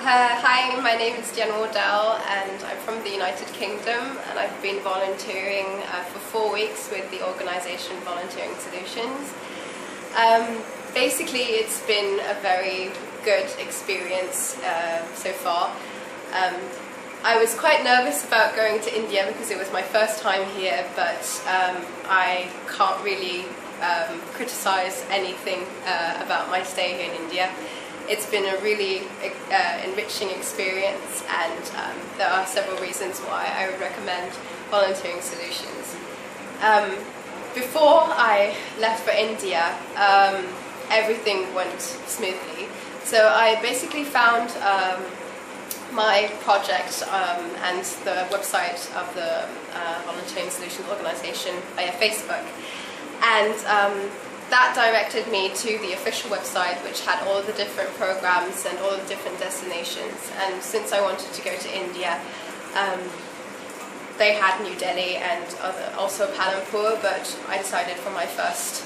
Hi, my name is Diane and I'm from the United Kingdom, and I've been volunteering for 4 weeks with the organisation Volunteering Solutions. Basically, it's been a very good experience so far. I was quite nervous about going to India because it was my first time here, but I can't really criticise anything about my stay here in India. It's been a really enriching experience, and there are several reasons why I would recommend Volunteering Solutions. Before I left for India, everything went smoothly. So I basically found my project and the website of the Volunteering Solutions organisation via Facebook, and that directed me to the official website, which had all the different programs and all the different destinations. And since I wanted to go to India, they had New Delhi and also Palampur, but I decided for my first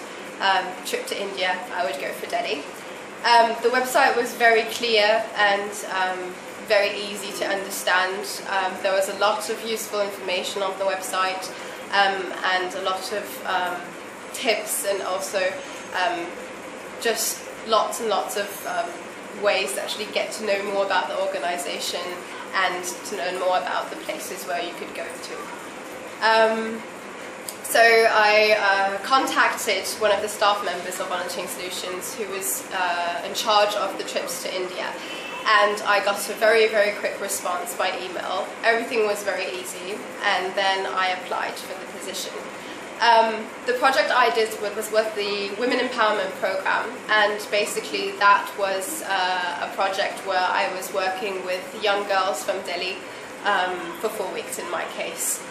trip to India I would go for Delhi. The website was very clear and very easy to understand. There was a lot of useful information on the website and a lot of tips, and also just lots and lots of ways to actually get to know more about the organisation and to learn more about the places where you could go to. So I contacted one of the staff members of Volunteering Solutions who was in charge of the trips to India, and I got a very, very quick response by email. Everything was very easy, and then I applied for the position. The project I did was with the Women Empowerment Program, and basically that was a project where I was working with young girls from Delhi for 4 weeks in my case.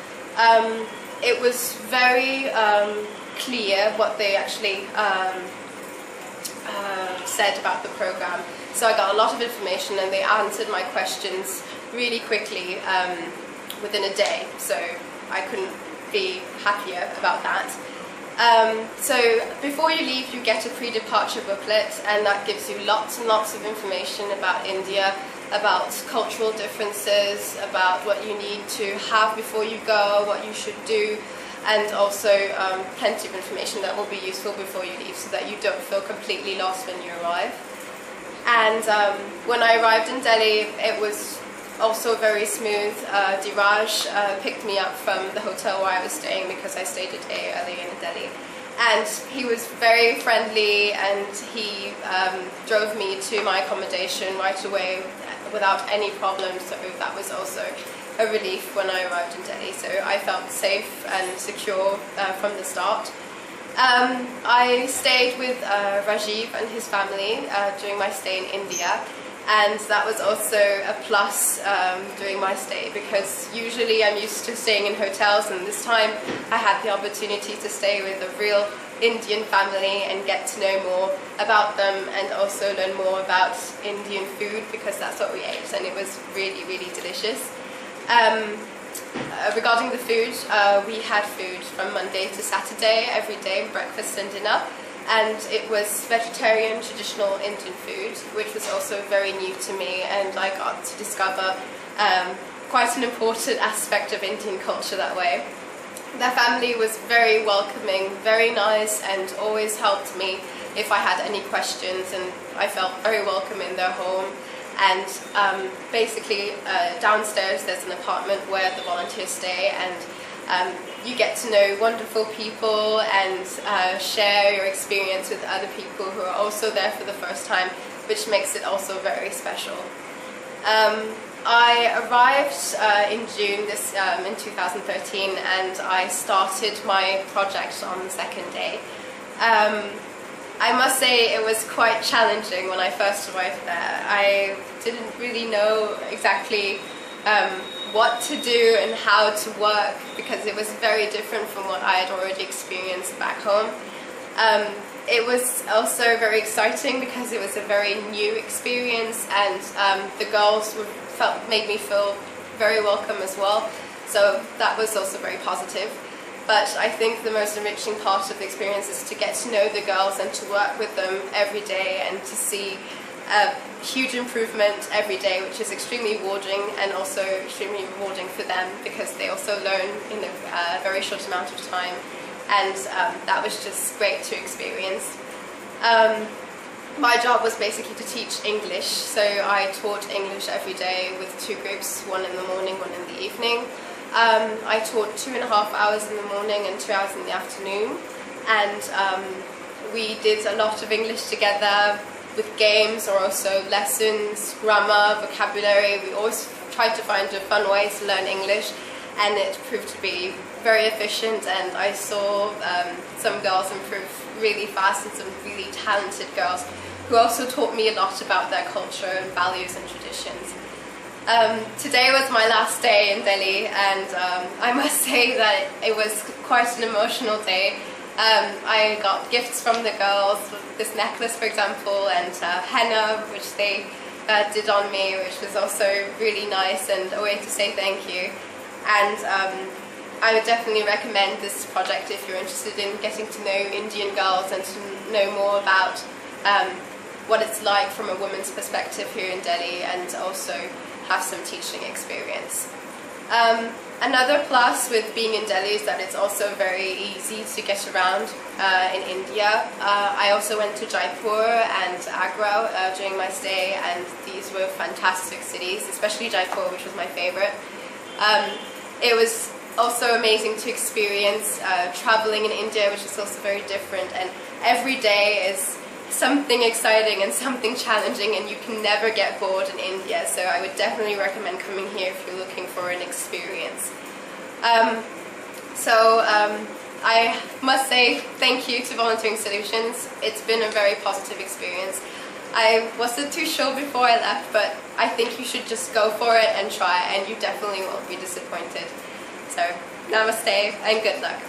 It was very clear what they actually said about the program, so I got a lot of information and they answered my questions really quickly within a day, so I couldn't be happier about that. So before you leave, you get a pre-departure booklet, and that gives you lots and lots of information about India, about cultural differences, about what you need to have before you go, what you should do, and also plenty of information that will be useful before you leave so that you don't feel completely lost when you arrive. And when I arrived in Delhi, it was also very smooth. Diraj picked me up from the hotel where I was staying, because I stayed a day earlier in Delhi, and he was very friendly, and he drove me to my accommodation right away without any problems, so that was also a relief when I arrived in Delhi. So I felt safe and secure from the start. I stayed with Rajiv and his family during my stay in India, and that was also a plus during my stay, because usually I'm used to staying in hotels, and this time I had the opportunity to stay with a real Indian family and get to know more about them, and also learn more about Indian food, because that's what we ate, and it was really, really delicious. Regarding the food, we had food from Monday to Saturday every day, breakfast and dinner. And it was vegetarian, traditional Indian food, which was also very new to me, and I got to discover quite an important aspect of Indian culture that way. Their family was very welcoming, very nice, and always helped me if I had any questions, and I felt very welcome in their home. And basically downstairs there's an apartment where the volunteers stay, and you get to know wonderful people and share your experience with other people who are also there for the first time, which makes it also very special. I arrived in June in 2013, and I started my project on the second day. I must say it was quite challenging when I first arrived there. I didn't really know exactly what to do and how to work, because it was very different from what I had already experienced back home. It was also very exciting because it was a very new experience, and the girls made me feel very welcome as well, so that was also very positive. But I think the most enriching part of the experience is to get to know the girls and to work with them every day, and to see huge improvement every day, which is extremely rewarding and also extremely rewarding for them because they also learn in a very short amount of time, and that was just great to experience. My job was basically to teach English, so I taught English every day with 2 groups, one in the morning, one in the evening. I taught 2.5 hours in the morning and 2 hours in the afternoon, and we did a lot of English together with games or also lessons, grammar, vocabulary. We always tried to find a fun way to learn English, and it proved to be very efficient, and I saw some girls improve really fast and some really talented girls who also taught me a lot about their culture and values and traditions. Today was my last day in Delhi, and I must say that it was quite an emotional day. I got gifts from the girls, this necklace for example, and henna which they did on me, which was also really nice and a way to say thank you. And I would definitely recommend this project if you're interested in getting to know Indian girls and to know more about what it's like from a woman's perspective here in Delhi, and also have some teaching experience. Another plus with being in Delhi is that it's also very easy to get around in India. I also went to Jaipur and Agra during my stay, and these were fantastic cities, especially Jaipur, which was my favorite. It was also amazing to experience traveling in India, which is also very different, and every day is something exciting and something challenging, and you can never get bored in India, so I would definitely recommend coming here if you're looking for an experience. I must say thank you to Volunteering Solutions. It's been a very positive experience. I wasn't too sure before I left, but I think you should just go for it and try, and you definitely won't be disappointed. So, namaste and good luck.